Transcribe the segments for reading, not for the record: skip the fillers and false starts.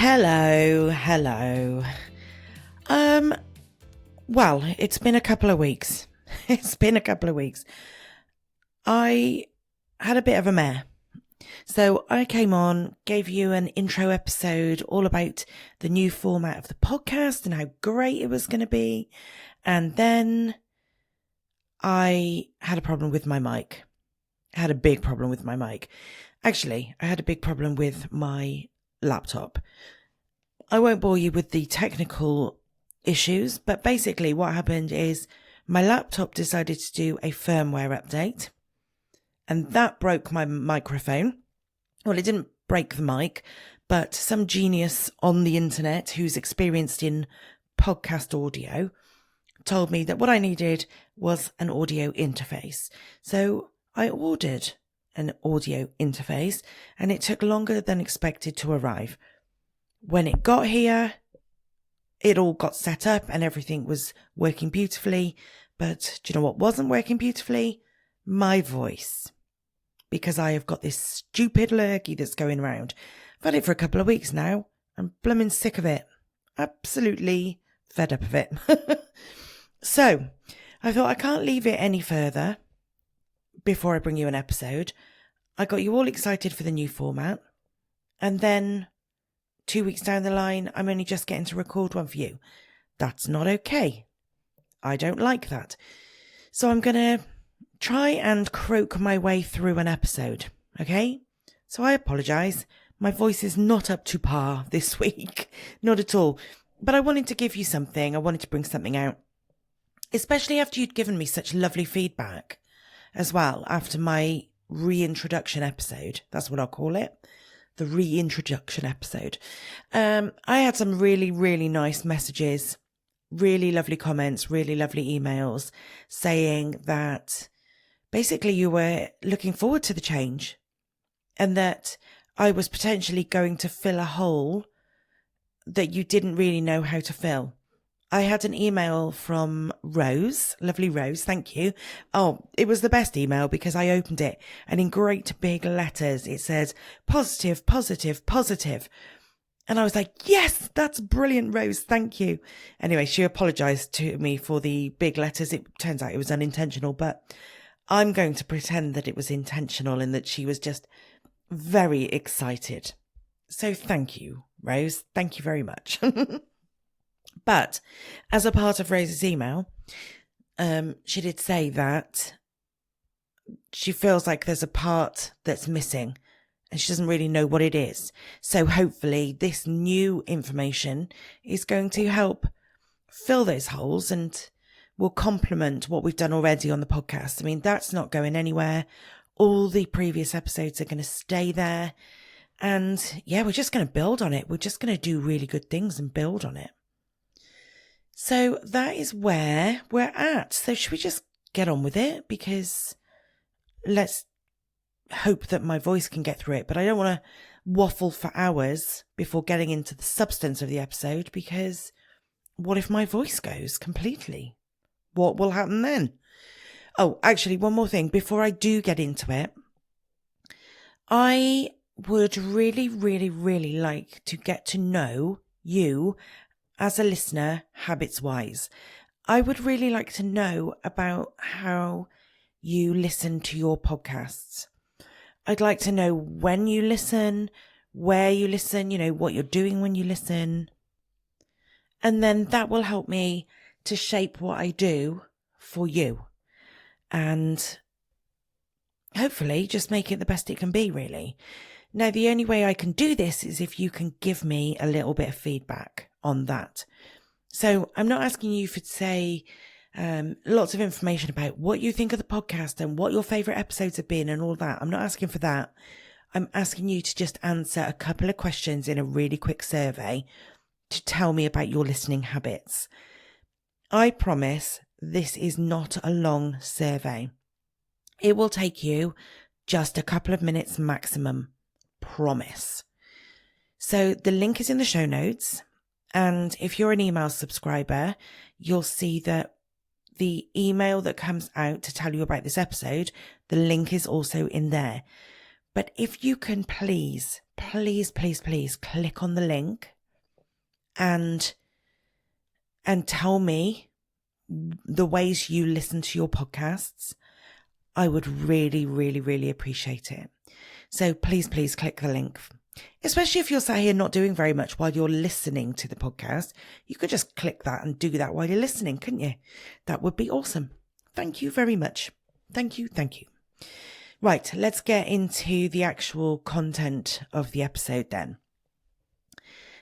Hello. Well, it's been a couple of weeks. I had a bit of a mare. So I came on, gave you an intro episode all about the new format of the podcast and how great it was going to be. And then I had a problem with my mic. Actually, I had a big problem with my laptop. I won't bore you with the technical issues, but basically what happened is my laptop decided to do a firmware update, and that broke my microphone. Well, it didn't break the mic, but some genius on the internet who's experienced in podcast audio told me that what I needed was an audio interface. So I ordered an audio interface, and it took longer than expected to arrive. When it got here, it all got set up and everything was working beautifully. But do you know what wasn't working beautifully? My voice. Because I have got this stupid lurgy that's going around. I've had it for a couple of weeks now. I'm blooming sick of it. Absolutely fed up of it. So I thought I can't leave it any further before I bring you an episode. I got you all excited for the new format. And then 2 weeks down the line, I'm only just getting to record one for you. That's not okay. I don't like that. So I'm going to try and croak my way through an episode, okay? So I apologise. My voice is not up to par this week. Not at all. But I wanted to give you something. I wanted to bring something out. Especially after you'd given me such lovely feedback as well after my reintroduction episode. That's what I'll call it. The reintroduction episode. I had some really, really nice messages, really lovely comments, really lovely emails saying that basically you were looking forward to the change and that I was potentially going to fill a hole that you didn't really know how to fill. I had an email from Rose, lovely Rose, thank you. Oh, it was the best email because I opened it and in great big letters it says positive. And I was like, yes, that's brilliant, Rose, thank you. Anyway, she apologised to me for the big letters. It turns out it was unintentional, but I'm going to pretend that it was intentional and that she was just very excited. So thank you, Rose. Thank you very much. But as a part of Rose's email, she did say that she feels like there's a part that's missing and she doesn't really know what it is. So hopefully this new information is going to help fill those holes and will complement what we've done already on the podcast. I mean, that's not going anywhere. All the previous episodes are going to stay there. And yeah, we're just going to build on it. We're just going to do really good things and build on it. So that is where we're at. So should we just get on with it? Because let's hope that my voice can get through it. But I don't want to waffle for hours before getting into the substance of the episode, because what if my voice goes completely? What will happen then? Oh, actually, one more thing before I do get into it. I would really, really, really like to get to know you as a listener, habits-wise. I would really like to know about how you listen to your podcasts. I'd like to know when you listen, where you listen, what you're doing when you listen. And then that will help me to shape what I do for you. And hopefully just make it the best it can be, really. Now, the only way I can do this is if you can give me a little bit of feedback on that. So I'm not asking you to say lots of information about what you think of the podcast and what your favourite episodes have been and all that. I'm not asking for that. I'm asking you to just answer a couple of questions in a really quick survey to tell me about your listening habits. I promise this is not a long survey. It will take you just a couple of minutes maximum. Promise. So the link is in the show notes. And if you're an email subscriber, you'll see that the email that comes out to tell you about this episode, the link is also in there. But if you can please click on the link and tell me the ways you listen to your podcasts. I would really, really, really appreciate it. So please click the link. Especially if you're sat here not doing very much while you're listening to the podcast. You could just click that and do that while you're listening, couldn't you? That would be awesome. Thank you very much. Thank you. Right, let's get into the actual content of the episode then.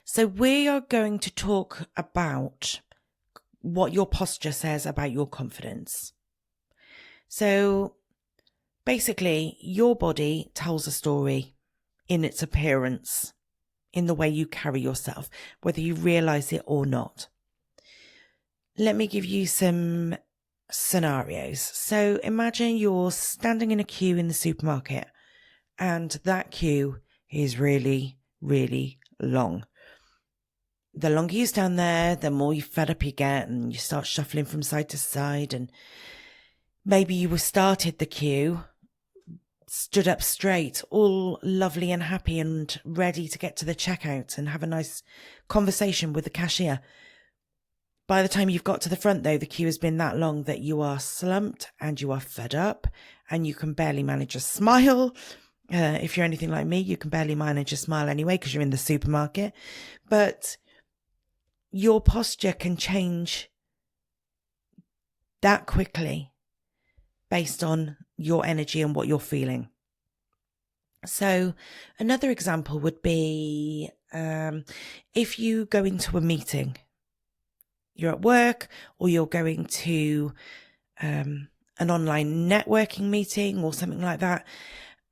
So we are going to talk about what your posture says about your confidence. So basically, your body tells a story in its appearance, in the way you carry yourself, whether you realize it or not. Let me give you some scenarios. So imagine you're standing in a queue in the supermarket, and that queue is really, really long. The longer you stand there, the more fed up you get, and you start shuffling from side to side. And maybe you started the queue, stood up straight, all lovely and happy and ready to get to the checkout and have a nice conversation with the cashier. By the time you've got to the front, though, the queue has been that long that you are slumped and you are fed up and you can barely manage a smile. If you're anything like me, you can barely manage a smile anyway because you're in the supermarket. But your posture can change that quickly based on your energy and what you're feeling. So another example would be if you go into a meeting, you're at work or you're going to an online networking meeting or something like that,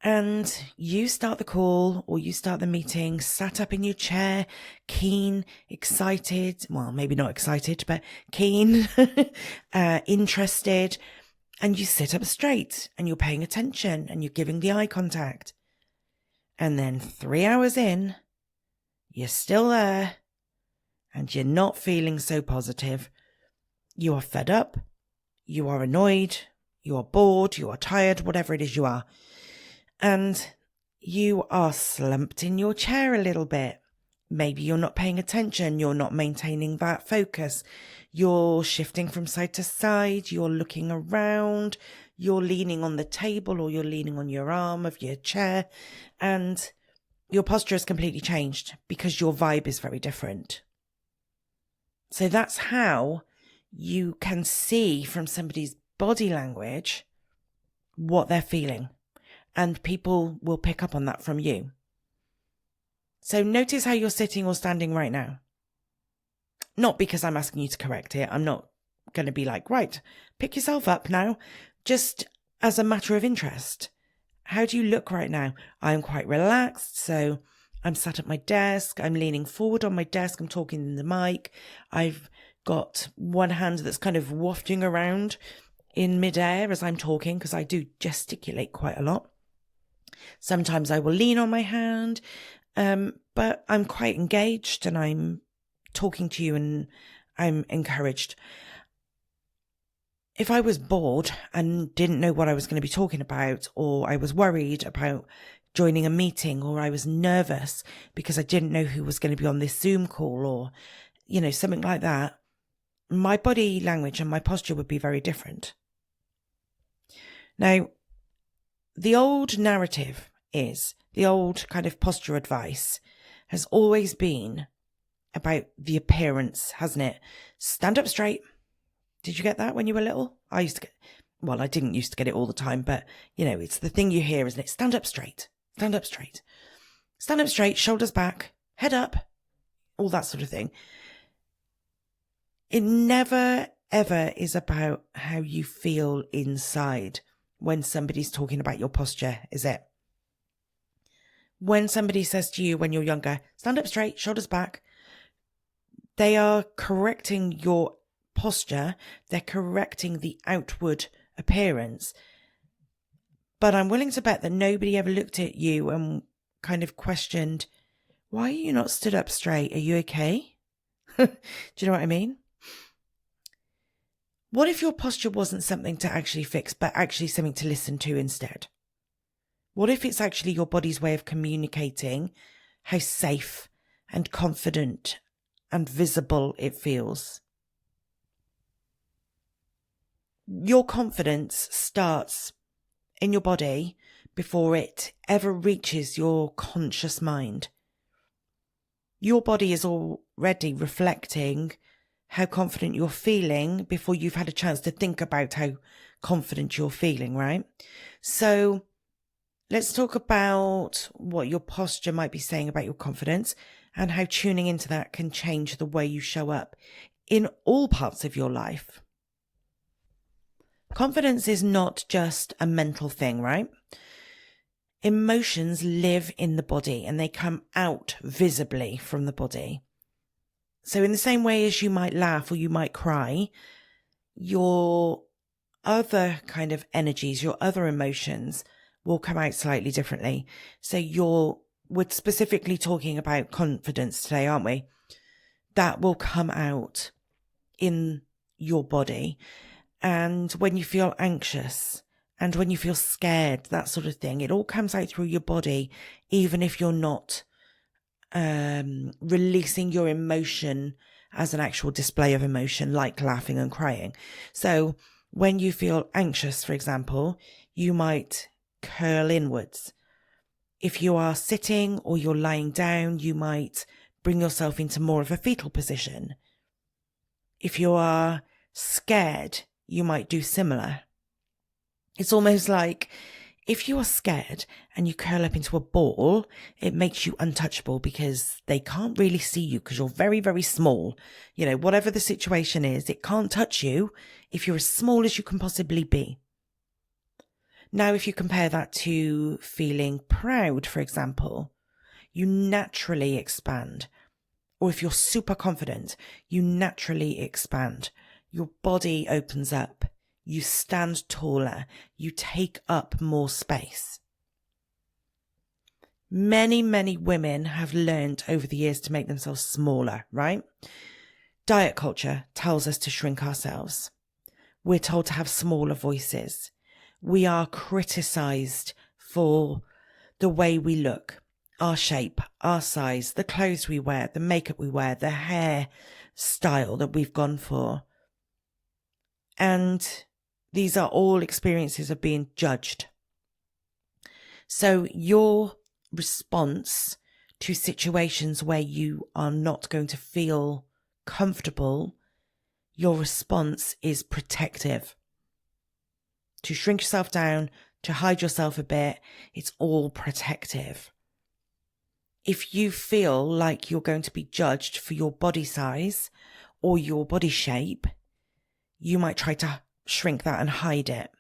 and you start the call or you start the meeting sat up in your chair, keen, excited, well, maybe not excited, but keen, interested, and you sit up straight and you're paying attention and you're giving the eye contact. And then 3 hours in, you're still there and you're not feeling so positive. You are fed up, you are annoyed, you are bored, you are tired, whatever it is you are. And you are slumped in your chair a little bit. Maybe you're not paying attention. You're not maintaining that focus. You're shifting from side to side. You're looking around. You're leaning on the table or you're leaning on your arm of your chair. And your posture has completely changed because your vibe is very different. So that's how you can see from somebody's body language what they're feeling. And people will pick up on that from you. So notice how you're sitting or standing right now. Not because I'm asking you to correct it. I'm not going to be like, right, pick yourself up now. Just as a matter of interest. How do you look right now? I'm quite relaxed. So I'm sat at my desk. I'm leaning forward on my desk. I'm talking in the mic. I've got one hand that's kind of wafting around in midair as I'm talking because I do gesticulate quite a lot. Sometimes I will lean on my hand, but I'm quite engaged and I'm talking to you and I'm encouraged. If I was bored and didn't know what I was going to be talking about, or I was worried about joining a meeting, or I was nervous because I didn't know who was going to be on this Zoom call, or, something like that, my body language and my posture would be very different. Now, the old narrative is, the old kind of posture advice has always been about the appearance, hasn't it? Stand up straight. Did you get that when you were little? I didn't used to get it all the time, but it's the thing you hear, isn't it? Stand up straight, stand up straight, stand up straight, shoulders back, head up, all that sort of thing. It never, ever is about how you feel inside when somebody's talking about your posture, is it? When somebody says to you when you're younger, stand up straight, shoulders back, they are correcting your posture, they're correcting the outward appearance. But I'm willing to bet that nobody ever looked at you and kind of questioned, why are you not stood up straight? Are you okay? Do you know what I mean? What if your posture wasn't something to actually fix, but actually something to listen to instead? What if it's actually your body's way of communicating how safe and confident and visible it feels. Your confidence starts in your body before it ever reaches your conscious mind. Your body is already reflecting how confident you're feeling before you've had a chance to think about how confident you're feeling, right? So let's talk about what your posture might be saying about your confidence and how tuning into that can change the way you show up in all parts of your life. Confidence is not just a mental thing, right? Emotions live in the body and they come out visibly from the body. So in the same way as you might laugh or you might cry, your other kind of energies, your other emotions will come out slightly differently. So we're specifically talking about confidence today, aren't we? That will come out in your body. And when you feel anxious and when you feel scared, that sort of thing, it all comes out through your body, even if you're not releasing your emotion as an actual display of emotion, like laughing and crying. So when you feel anxious, for example, you might curl inwards. If you are sitting or you're lying down, you might bring yourself into more of a fetal position. If you are scared, you might do similar. It's almost like if you are scared and you curl up into a ball, it makes you untouchable because they can't really see you because you're very, very small. You know, whatever the situation is, it can't touch you if you're as small as you can possibly be. Now, if you compare that to feeling proud, for example, you naturally expand. Or if you're super confident, you naturally expand. Your body opens up. You stand taller. You take up more space. Many, many women have learned over the years to make themselves smaller, right? Diet culture tells us to shrink ourselves. We're told to have smaller voices. We are criticized for the way we look, our shape, our size, the clothes we wear, the makeup we wear, the hair style that we've gone for. And these are all experiences of being judged. So your response to situations where you are not going to feel comfortable, your response is protective. To shrink yourself down, to hide yourself a bit, it's all protective. If you feel like you're going to be judged for your body size or your body shape, you might try to shrink that and hide it.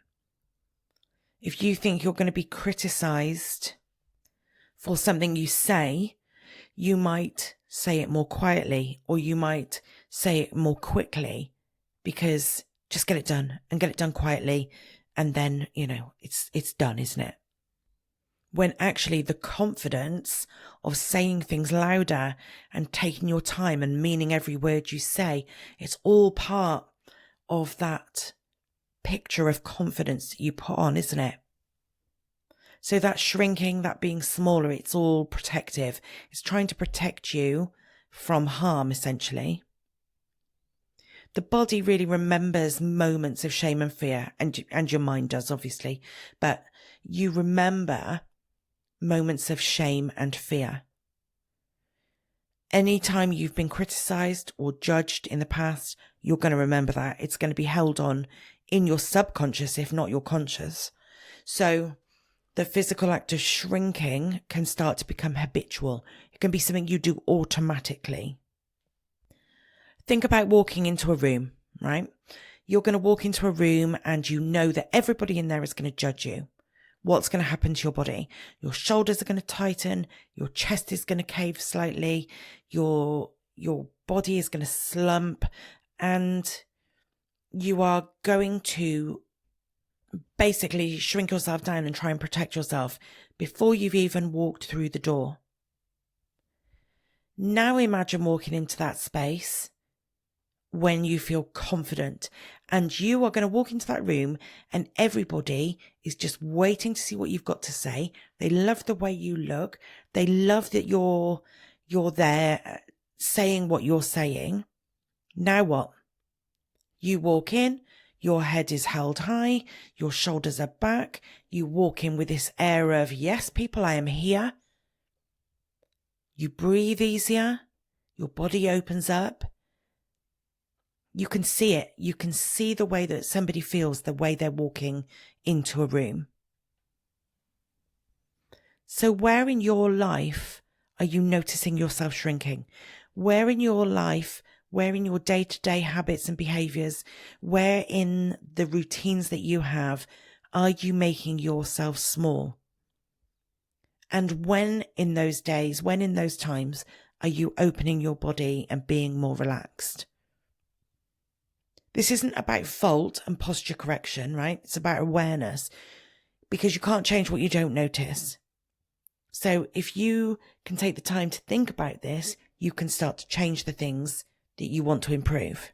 If you think you're going to be criticized for something you say, you might say it more quietly or you might say it more quickly because just get it done and get it done quietly. And then, it's done, isn't it? When actually the confidence of saying things louder and taking your time and meaning every word you say, it's all part of that picture of confidence that you put on, isn't it? So that shrinking, that being smaller, it's all protective. It's trying to protect you from harm, essentially. The body really remembers moments of shame and fear, and your mind does, obviously, but you remember moments of shame and fear. Anytime you've been criticized or judged in the past, you're going to remember that. It's going to be held on in your subconscious, if not your conscious. So the physical act of shrinking can start to become habitual. It can be something you do automatically. Think about walking into a room, right? You're going to walk into a room and you know that everybody in there is going to judge you. What's going to happen to your body? Your shoulders are going to tighten. Your chest is going to cave slightly. Your body is going to slump. And you are going to basically shrink yourself down and try and protect yourself before you've even walked through the door. Now imagine walking into that space when you feel confident and you are going to walk into that room and everybody is just waiting to see what you've got to say. They love the way you look. They love that you're there saying what you're saying. Now what? You walk in, your head is held high, your shoulders are back, you walk in with this air of, yes, people, I am here. You breathe easier, your body opens up. You can see it. You can see the way that somebody feels the way they're walking into a room. So where in your life are you noticing yourself shrinking? Where in your life, where in your day-to-day habits and behaviors, where in the routines that you have, are you making yourself small? And when in those days, when in those times, are you opening your body and being more relaxed? This isn't about fault and posture correction, right? It's about awareness, because you can't change what you don't notice. So if you can take the time to think about this, you can start to change the things that you want to improve.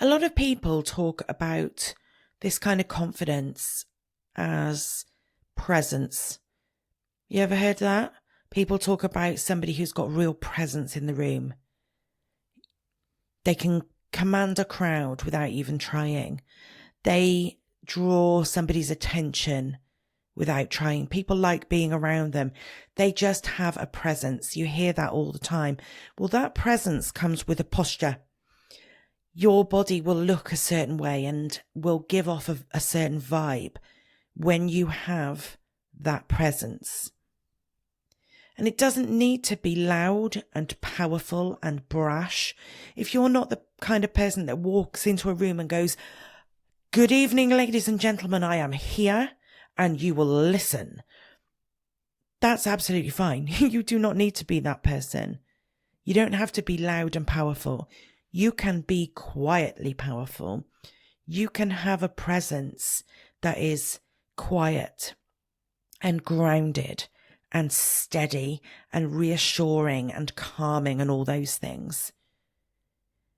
A lot of people talk about this kind of confidence as presence. You ever heard that? People talk about somebody who's got real presence in the room. They can command a crowd without even trying. They draw somebody's attention without trying. People like being around them. They just have a presence. You hear that all the time. Well, that presence comes with a posture. Your body will look a certain way and will give off a certain vibe when you have that presence. And it doesn't need to be loud and powerful and brash. If you're not the kind of person that walks into a room and goes, "Good evening, ladies and gentlemen, I am here," and you will listen, that's absolutely fine. You do not need to be that person. You don't have to be loud and powerful. You can be quietly powerful. You can have a presence that is quiet and grounded and steady and reassuring and calming and all those things.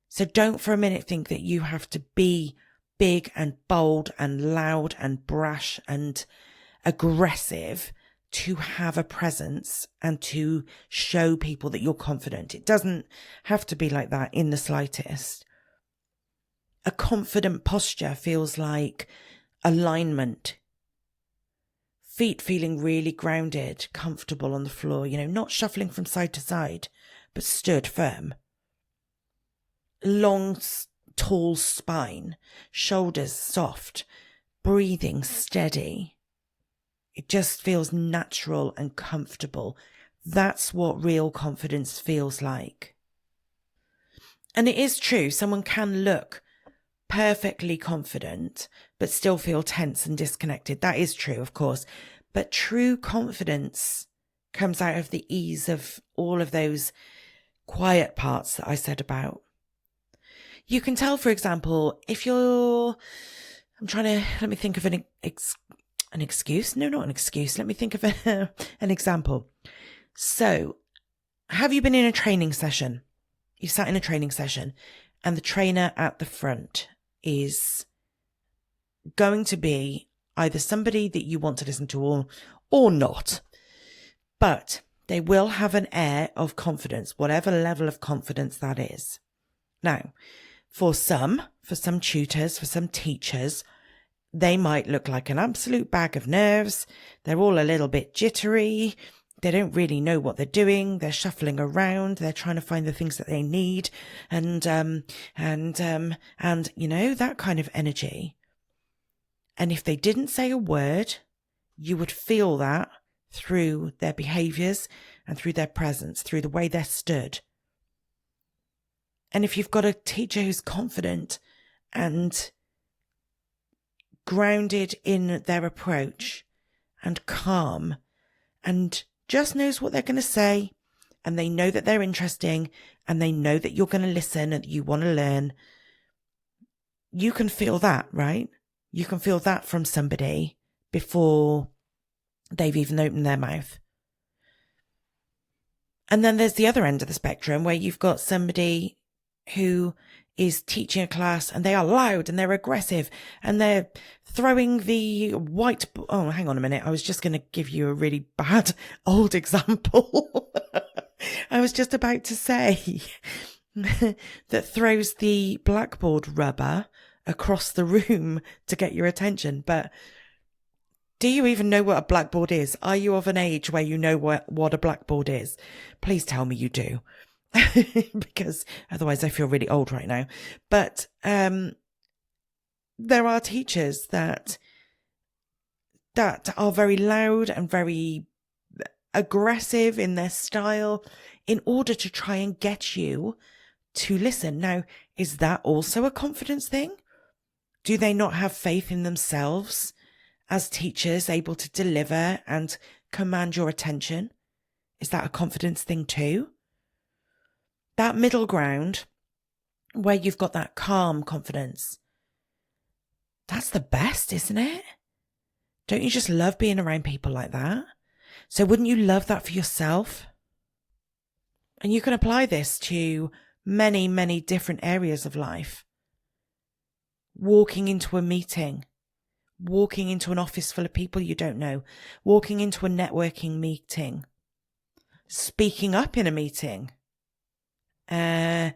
So don't for a minute think that you have to be big and bold and loud and brash and aggressive to have a presence and to show people that you're confident. It doesn't have to be like that in the slightest. A confident posture feels like alignment. Feet feeling really grounded, comfortable on the floor, not shuffling from side to side, but stood firm. Long, tall spine, shoulders soft, breathing steady. It just feels natural and comfortable. That's what real confidence feels like. And it is true, someone can look perfectly confident, but still feel tense and disconnected. That is true, of course. But true confidence comes out of the ease of all of those quiet parts that I said about. You can tell, for example, if let me think of an excuse. No, not an excuse. Let me think of an example. So, have you been in a training session? You sat in a training session and the trainer at the front is going to be either somebody that you want to listen to or not. But they will have an air of confidence, whatever level of confidence that is. Now, for some tutors, for some teachers, they might look like an absolute bag of nerves. They're all a little bit jittery. They don't really know what they're doing. They're shuffling around. They're trying to find the things that they need. And that kind of energy. And if they didn't say a word, you would feel that through their behaviors and through their presence, through the way they're stood. And if you've got a teacher who's confident and grounded in their approach and calm and just knows what they're going to say, and they know that they're interesting and they know that you're going to listen and that you want to learn, you can feel that, right? You can feel that from somebody before they've even opened their mouth. And then there's the other end of the spectrum where you've got somebody who is teaching a class and they are loud and they're aggressive and they're throwing the hang on a minute. I was just going to give you a really bad old example. I was just about to say that throws the blackboard rubber across the room to get your attention. But do you even know what a blackboard is? Are you of an age where you know what a blackboard is? Please tell me you do. Because otherwise I feel really old right now. But there are teachers that are very loud and very aggressive in their style in order to try and get you to listen. Now, is that also a confidence thing? Do they not have faith in themselves as teachers, able to deliver and command your attention? Is that a confidence thing too? That middle ground where you've got that calm confidence, that's the best, isn't it? Don't you just love being around people like that? So wouldn't you love that for yourself? And you can apply this to many, many different areas of life. Walking into a meeting, walking into an office full of people you don't know, walking into a networking meeting, speaking up in a meeting, in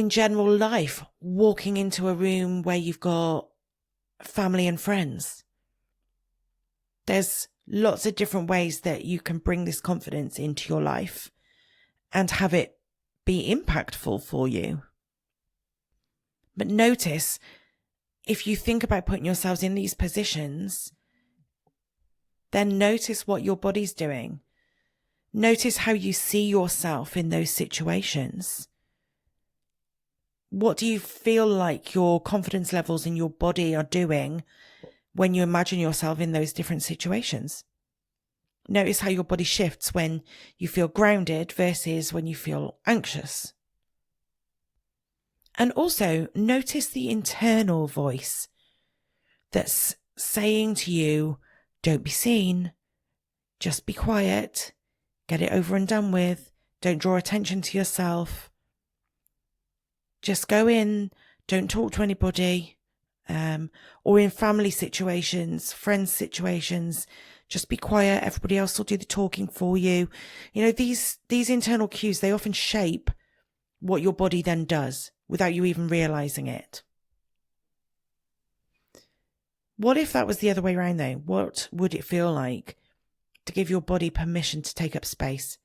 general life, walking into a room where you've got family and friends. There's lots of different ways that you can bring this confidence into your life and have it be impactful for you. But notice, if you think about putting yourselves in these positions, then notice what your body's doing. Notice how you see yourself in those situations. What do you feel like your confidence levels in your body are doing when you imagine yourself in those different situations? Notice how your body shifts when you feel grounded versus when you feel anxious. And also notice the internal voice that's saying to you, don't be seen, just be quiet, get it over and done with, don't draw attention to yourself. Just go in, don't talk to anybody, or in family situations, friends situations, just be quiet, everybody else will do the talking for you. You know, these internal cues, they often shape what your body then does without you even realizing it. What if that was the other way around though? What would it feel like to give your body permission to take up space?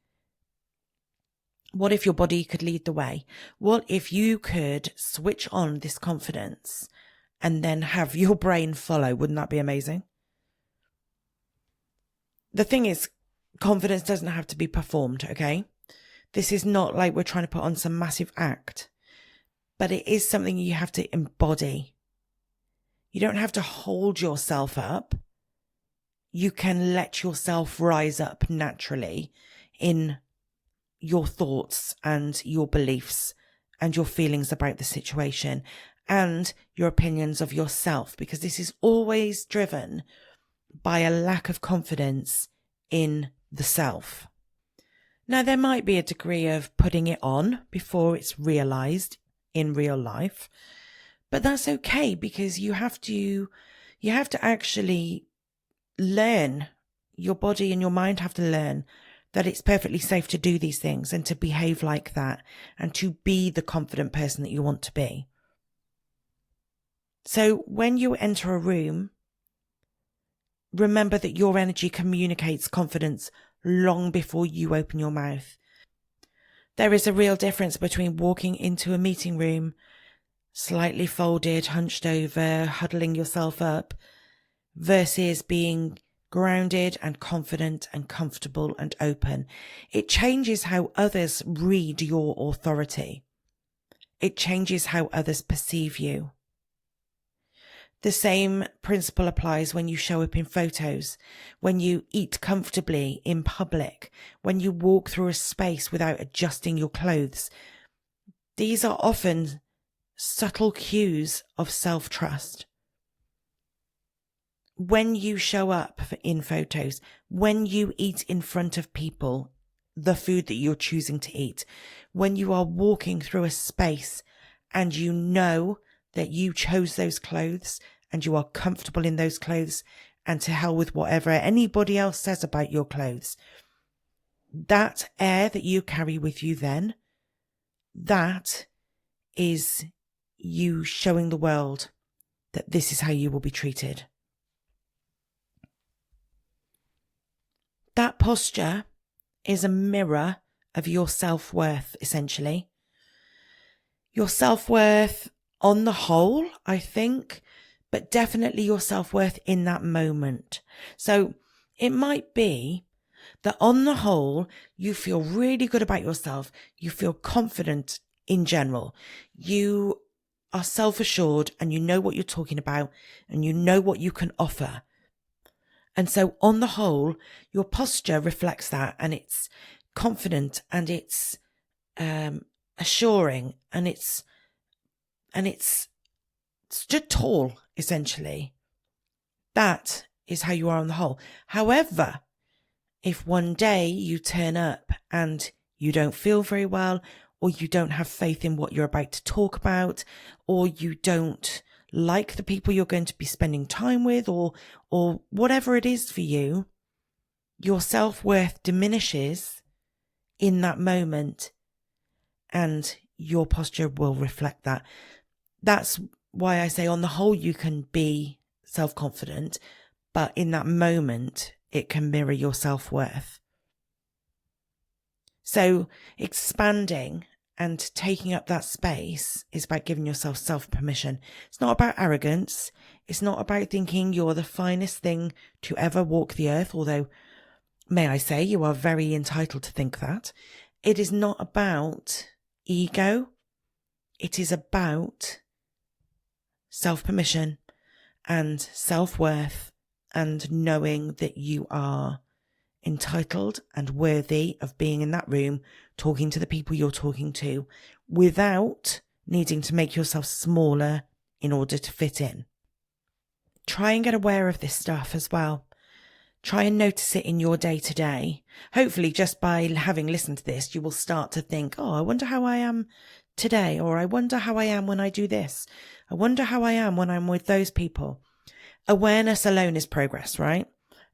What if your body could lead the way? What if you could switch on this confidence and then have your brain follow? Wouldn't that be amazing? The thing is, confidence doesn't have to be performed, okay? This is not like we're trying to put on some massive act, but it is something you have to embody. You don't have to hold yourself up. You can let yourself rise up naturally in your thoughts and your beliefs and your feelings about the situation and your opinions of yourself, because this is always driven by a lack of confidence in the self. Now, there might be a degree of putting it on before it's realized in real life, but that's okay, because you have to actually learn. Your body and your mind have to learn that it's perfectly safe to do these things and to behave like that and to be the confident person that you want to be. So when you enter a room, remember that your energy communicates confidence long before you open your mouth. There is a real difference between walking into a meeting room, slightly folded, hunched over, huddling yourself up, versus being grounded and confident and comfortable and open. It changes how others read your authority. It changes how others perceive you. The same principle applies when you show up in photos, when you eat comfortably in public, when you walk through a space without adjusting your clothes. These are often subtle cues of self-trust. When you show up in photos, when you eat in front of people, the food that you're choosing to eat, when you are walking through a space and you know that you chose those clothes and you are comfortable in those clothes, and to hell with whatever anybody else says about your clothes. that air that you carry with you then, that is you showing the world that this is how you will be treated. That posture is a mirror of your self-worth, essentially. Your self-worth on the whole, I think, but definitely your self-worth in that moment. So it might be that on the whole, you feel really good about yourself. You feel confident in general. You are self-assured and you know what you're talking about and you know what you can offer. And so on the whole, your posture reflects that, and it's confident and it's assuring and it's stood tall, essentially. That is how you are on the whole. However, if one day you turn up and you don't feel very well, or you don't have faith in what you're about to talk about, or you don't like the people you're going to be spending time with, or whatever it is for you, your self-worth diminishes in that moment and your posture will reflect that. That's why I say on the whole you can be self-confident, but in that moment it can mirror your self-worth. So expanding and taking up that space is about giving yourself self-permission. It's not about arrogance. It's not about thinking you're the finest thing to ever walk the earth, although, may I say, you are very entitled to think that. It is not about ego. It is about self-permission and self-worth and knowing that you are entitled and worthy of being in that room, talking to the people you're talking to, without needing to make yourself smaller in order to fit in. Try and get aware of this stuff as well. Try and notice it in your day to day. Hopefully just by having listened to this, you will start to think, oh, I wonder how I am today, or I wonder how I am when I do this. I wonder how I am when I'm with those people. Awareness alone is progress, right?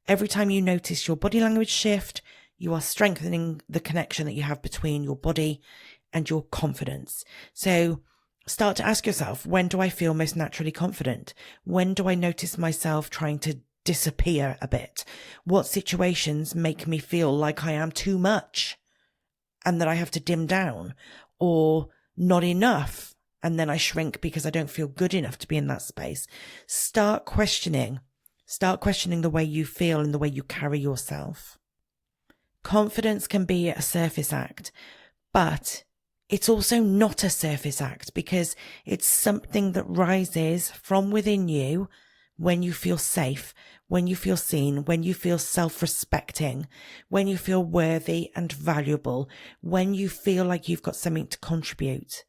Every time you notice your body language shift, you are strengthening the connection that you have between your body and your confidence. So start to ask yourself, when do I feel most naturally confident? When do I notice myself trying to disappear a bit? What situations make me feel like I am too much and that I have to dim down, or not enough and then I shrink because I don't feel good enough to be in that space? Start questioning the way you feel and the way you carry yourself. Confidence can be a surface act, but it's also not a surface act, because it's something that rises from within you when you feel safe, when you feel seen, when you feel self-respecting, when you feel worthy and valuable, when you feel like you've got something to contribute.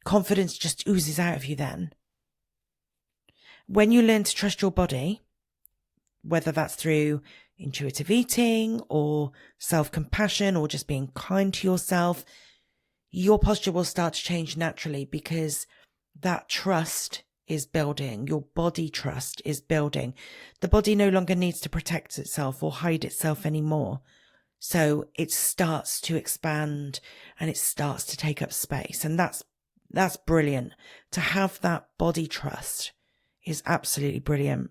Confidence just oozes out of you then. When you learn to trust your body, whether that's through intuitive eating or self-compassion or just being kind to yourself, your posture will start to change naturally, because that trust is building. Your body trust is building. The body no longer needs to protect itself or hide itself anymore. So it starts to expand and it starts to take up space. And that's brilliant. To have that body trust is absolutely brilliant.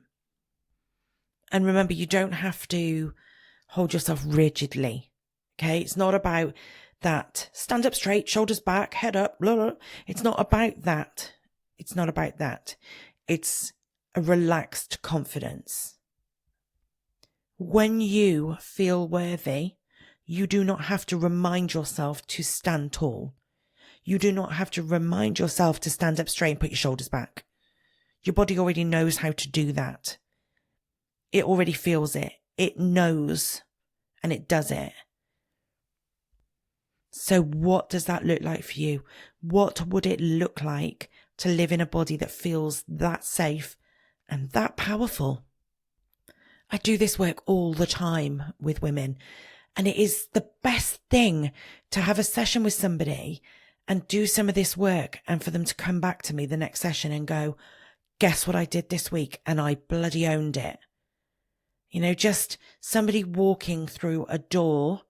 And remember, you don't have to hold yourself rigidly. Okay. It's not about that stand up straight, shoulders back, head up, blah, blah. It's not about that. It's not about that. It's a relaxed confidence. When you feel worthy, you do not have to remind yourself to stand tall. You do not have to remind yourself to stand up straight and put your shoulders back. Your body already knows how to do that. It already feels it. It knows and it does it. So what does that look like for you? What would it look like to live in a body that feels that safe and that powerful? I do this work all the time with women, and it is the best thing to have a session with somebody and do some of this work, and for them to come back to me the next session and go, guess what I did this week? And I bloody owned it. Just somebody walking through a door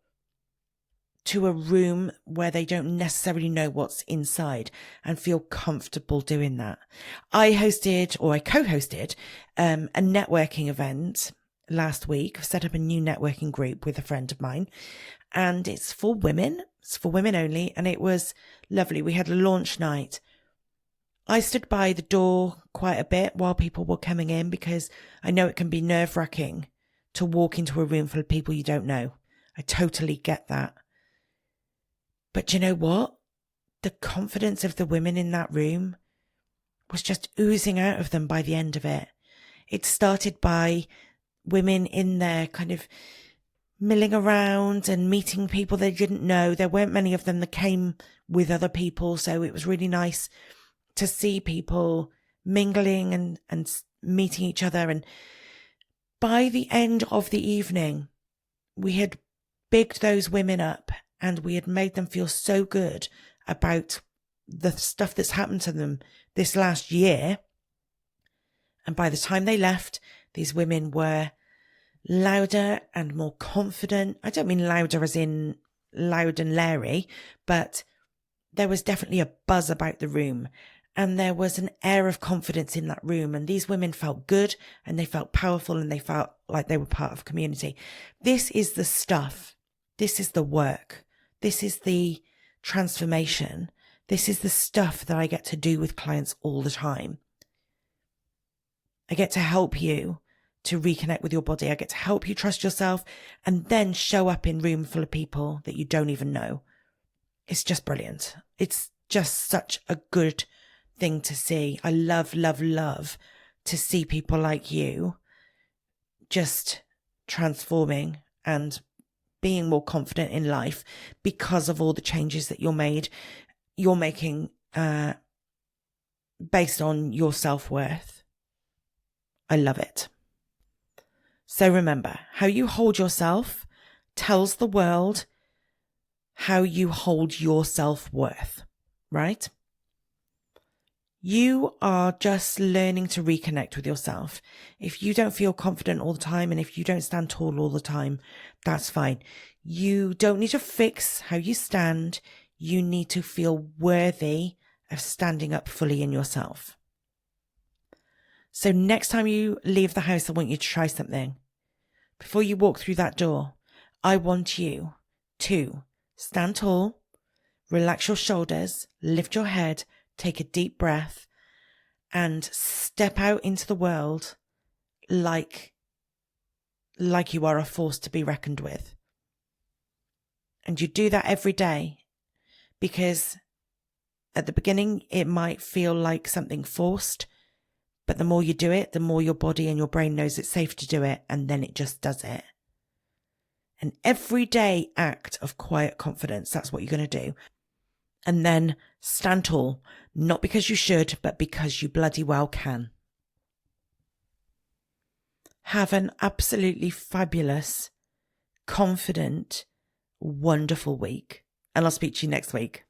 to a room where they don't necessarily know what's inside and feel comfortable doing that. I co-hosted a networking event last week. I've set up a new networking group with a friend of mine, and it's for women. It's for women only, and it was lovely. We had a launch night. I stood by the door quite a bit while people were coming in because I know it can be nerve-wracking to walk into a room full of people you don't know. I totally get that. But you know what? The confidence of the women in that room was just oozing out of them by the end of it. It started by women in there kind of milling around and meeting people they didn't know. There weren't many of them that came with other people, so it was really nice to see people mingling and meeting each other. And by the end of the evening, we had bigged those women up and we had made them feel so good about the stuff that's happened to them this last year. And by the time they left, these women were louder and more confident. I don't mean louder as in loud and leery, but there was definitely a buzz about the room. And there was an air of confidence in that room. And these women felt good and they felt powerful and they felt like they were part of a community. This is the stuff. This is the work. This is the transformation. This is the stuff that I get to do with clients all the time. I get to help you to reconnect with your body. I get to help you trust yourself and then show up in a room full of people that you don't even know. It's just brilliant. It's just such a good thing to see. I love, love, love to see people like you just transforming and being more confident in life because of all the changes that you're making based on your self-worth. I love it. So remember, how you hold yourself tells the world how you hold your self-worth, right? You are just learning to reconnect with yourself. If you don't feel confident all the time and if you don't stand tall all the time, that's fine. You don't need to fix how you stand. You need to feel worthy of standing up fully in yourself. So next time you leave the house, I want you to try something. Before you walk through that door, I want you to stand tall, relax your shoulders, lift your head, take a deep breath and step out into the world like you are a force to be reckoned with. And you do that every day because at the beginning, it might feel like something forced, but the more you do it, the more your body and your brain knows it's safe to do it. And then it just does it. An everyday act of quiet confidence. That's what you're going to do. And then stand tall, not because you should, but because you bloody well can. Have an absolutely fabulous, confident, wonderful week. And I'll speak to you next week.